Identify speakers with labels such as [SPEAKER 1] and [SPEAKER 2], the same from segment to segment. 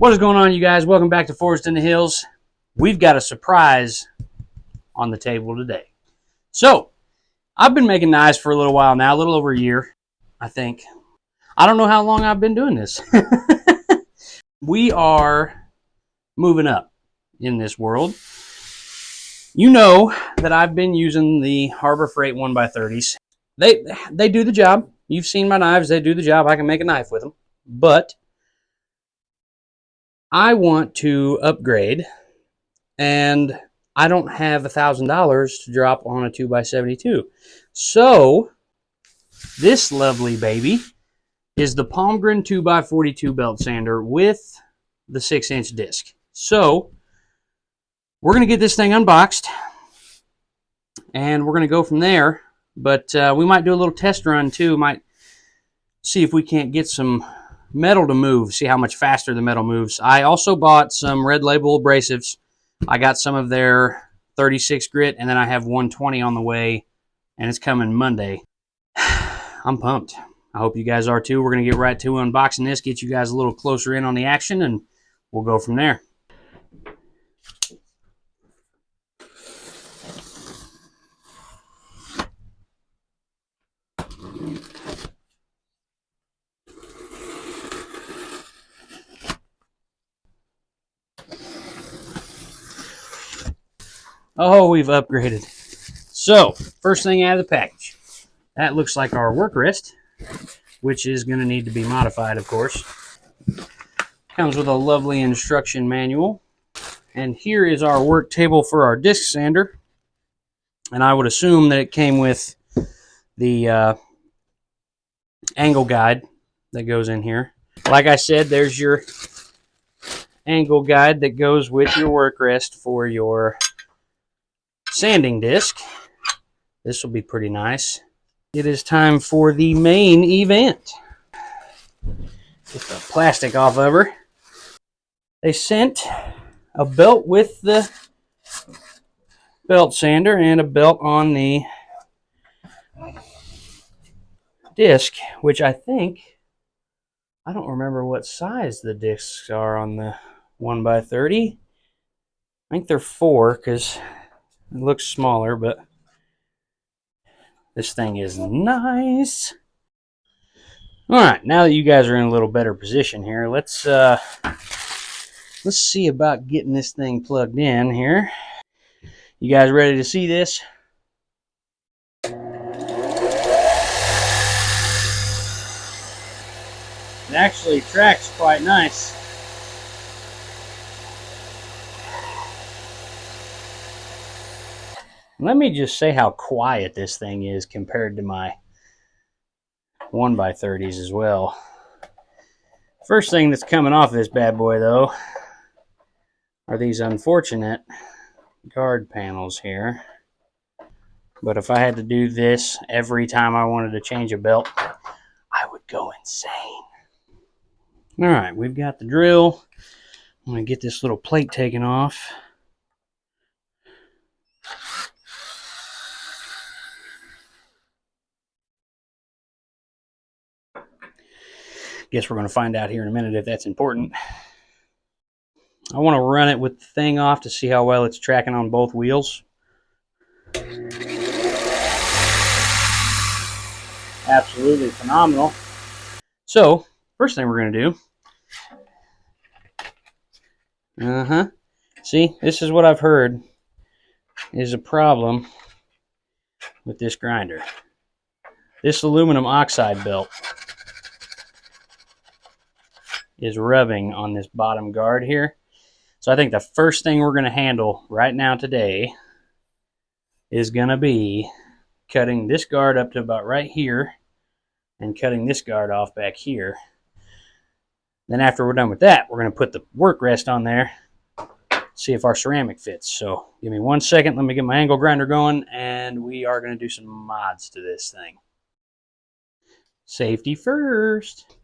[SPEAKER 1] What is going on, you guys? Welcome back to Forest in the Hills. We've got a surprise on the table today. So, I've been making knives for a little while now, a little over a year, I think. I don't know how long I've been doing this. We are moving up in this world. You know that I've been using the Harbor Freight 1x30s. They do the job. You've seen my knives. They do the job. I can make a knife with them. But I want to upgrade, and I don't have $1,000 to drop on a 2x72. So, this lovely baby is the Palmgren 2x42 belt sander with the 6-inch disc. So, we're going to get this thing unboxed, and we're going to go from there. But we might do a little test run, too. Might see if we can't get some metal to move, see how much faster the metal moves. I also bought some Red Label abrasives. I got some of their 36 grit, and then I have 120 on the way, and it's coming Monday. I'm pumped. I hope you guys are too. We're going to get right to unboxing this, get you guys a little closer in on the action, and we'll go from there. Oh, we've upgraded. So, first thing out of the package. That looks like our work wrist, which is going to need to be modified, of course. Comes with a lovely instruction manual. And here is our work table for our disc sander. And I would assume that it came with the angle guide that goes in here. Like I said, there's your angle guide that goes with your work rest for your sanding disc. This will be pretty nice. It is time for the main event. Get the plastic off of her. They sent a belt with the belt sander and a belt on the disc, which I don't remember what size the discs are on the 1x30. I think they're 4 because it looks smaller, but this thing is nice. All right, now that you guys are in a little better position here, let's see about getting this thing plugged in here. You guys ready to see this? It actually tracks quite nice. Let me just say how quiet this thing is compared to my 1x30s as well. First thing that's coming off this bad boy, though, are these unfortunate guard panels here. But if I had to do this every time I wanted to change a belt, I would go insane. All right, we've got the drill. I'm going to get this little plate taken off. Guess we're going to find out here in a minute if that's important. I want to run it with the thing off to see how well it's tracking on both wheels. Absolutely phenomenal. So, first thing we're going to do. See, this is what I've heard is a problem with this grinder. This aluminum oxide belt is rubbing on this bottom guard here. So I think the first thing we're going to handle right now today is going to be cutting this guard up to about right here and cutting this guard off back here. Then after we're done with that, we're going to put the work rest on there, see if our ceramic fits. So give me 1 second, let me get my angle grinder going, and we are going to do some mods to this thing. Safety first.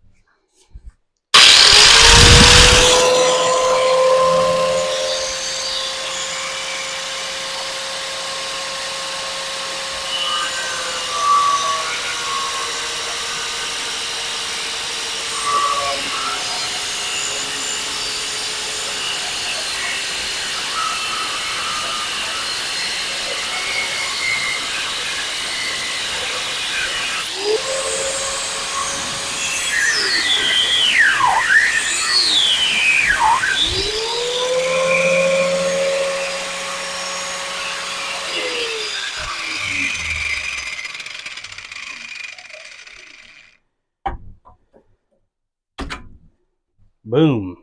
[SPEAKER 1] Boom.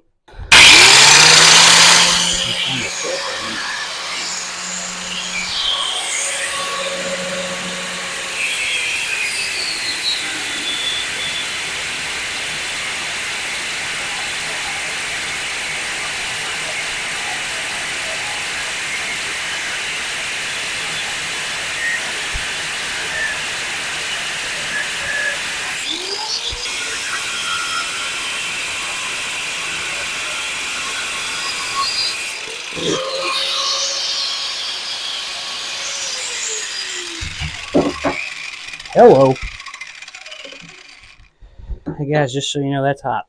[SPEAKER 1] Hello. Hey guys, just so you know, that's hot.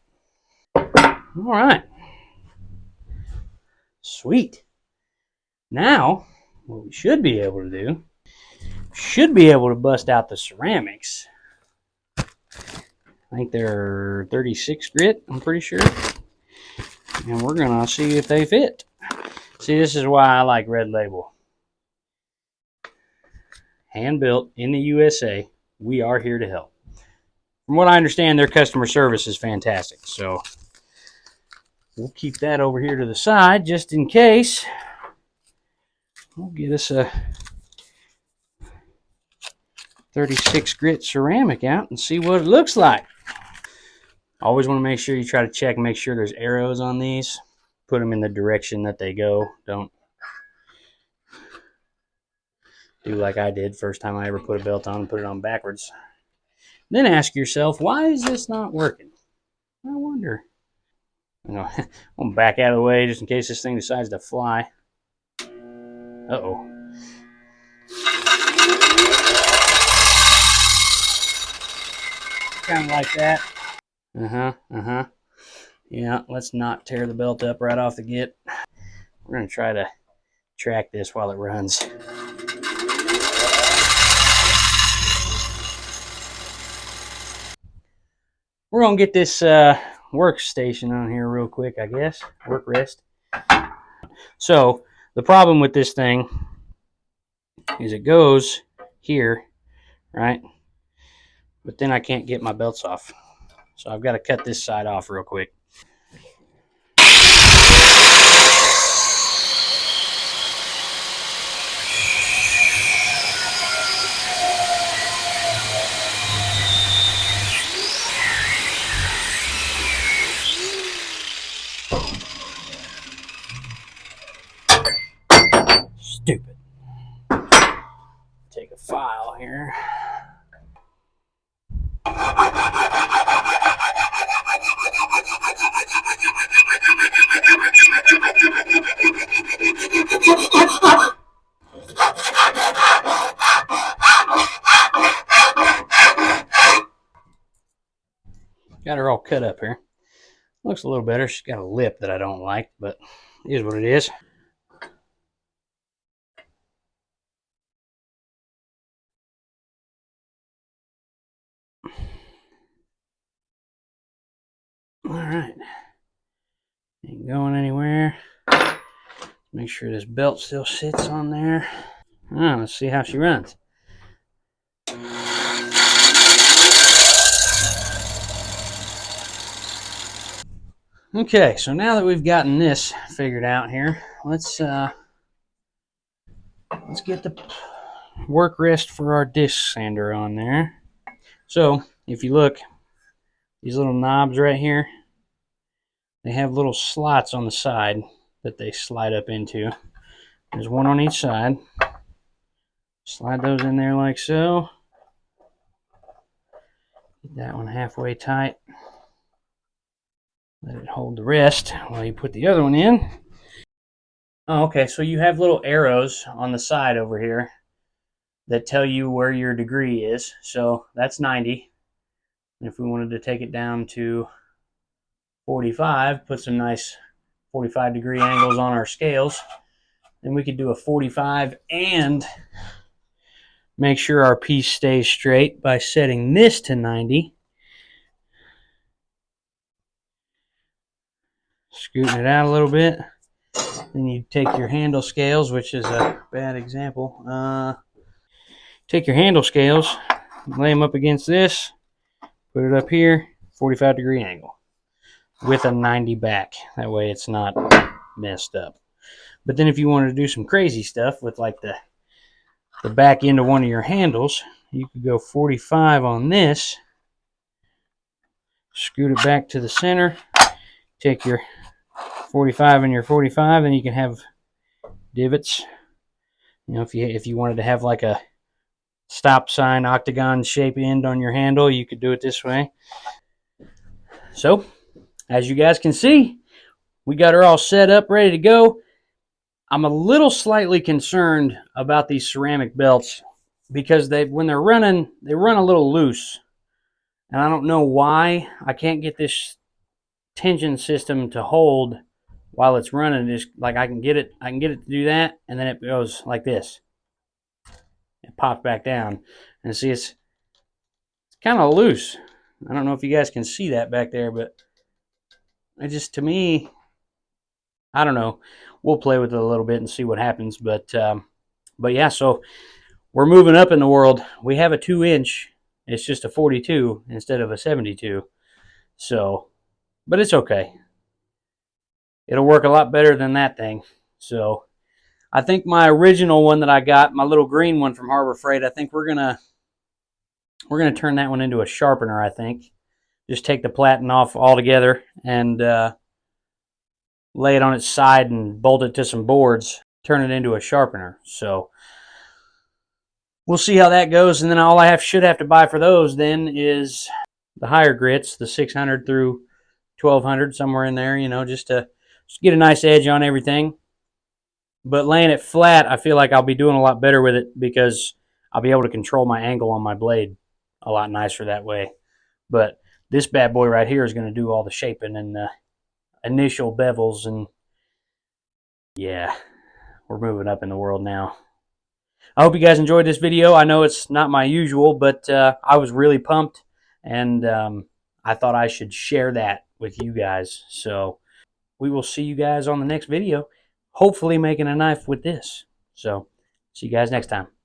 [SPEAKER 1] All right. Sweet. Now, what we should be able to do, should be able to bust out the ceramics. I think they're 36 grit, I'm pretty sure. And we're going to see if they fit. See, this is why I like Red Label. Hand built in the USA. We are here to help. From what I understand, their customer service is fantastic. So we'll keep that over here to the side just in case. We'll get us a 36 grit ceramic out and see what it looks like. Always want to make sure you try to check and make sure there's arrows on these. Put them in the direction that they go. Don't do like I did first time I ever put a belt on and put it on backwards. Then ask yourself, why is this not working? I wonder. I'm going to back out of the way just in case this thing decides to fly. Uh-oh. Kind of like that. Yeah, let's not tear the belt up right off the get. We're going to try to track this while it runs. We're going to get this workstation on here real quick, I guess. Work rest. So, the problem with this thing is it goes here, right? But then I can't get my belts off. So I've got to cut this side off real quick. Stupid. Take a file here. Got her all cut up here. Looks a little better. She's got a lip that I don't like, but it is what it is. All right. Ain't going anywhere. Make sure this belt still sits on there. Let's see how she runs. Okay, so now that we've gotten this figured out here, let's get the work rest for our disc sander on there. So if you look, these little knobs right here, they have little slots on the side that they slide up into. There's one on each side. Slide those in there like so. Get that one halfway tight. Let it hold the rest while you put the other one in. Oh, okay, so you have little arrows on the side over here that tell you where your degree is. So that's 90. And if we wanted to take it down to 45, put some nice 45 degree angles on our scales, then we could do a 45 and make sure our piece stays straight by setting this to 90. Scooting it out a little bit. Then you take your handle scales, which is a bad example. Take your handle scales, lay them up against this, put it up here, 45 degree angle. with a 90 back. That way it's not messed up. But then if you wanted to do some crazy stuff with like the back end of one of your handles, you could go 45 on this, scoot it back to the center, take your 45 and your 45, and you can have divots. You know, if you wanted to have like a stop sign octagon shape end on your handle, you could do it this way. So, as you guys can see, we got her all set up, ready to go. I'm a little slightly concerned about these ceramic belts because when they're running, they run a little loose. And I don't know why. I can't get this tension system to hold while it's running. Just like I can get it to do that, and then it goes like this. It pops back down. And see, it's kind of loose. I don't know if you guys can see that back there, but it just, to me, I don't know. We'll play with it a little bit and see what happens. But yeah, so we're moving up in the world. We have a 2-inch. It's just a 42 instead of a 72. So, but it's okay. It'll work a lot better than that thing. So, I think my original one that I got, my little green one from Harbor Freight, I think we're gonna turn that one into a sharpener. I think just take the platen off altogether and lay it on its side and bolt it to some boards, turn it into a sharpener. So we'll see how that goes. And then all I should have to buy for those then is the higher grits, the 600 through 1200, somewhere in there, you know, just to get a nice edge on everything. But laying it flat, I feel like I'll be doing a lot better with it because I'll be able to control my angle on my blade a lot nicer that way. But this bad boy right here is going to do all the shaping and the initial bevels, and yeah, we're moving up in the world now. I hope you guys enjoyed this video. I know it's not my usual, but I was really pumped, and I thought I should share that with you guys. So we will see you guys on the next video, hopefully making a knife with this. So see you guys next time.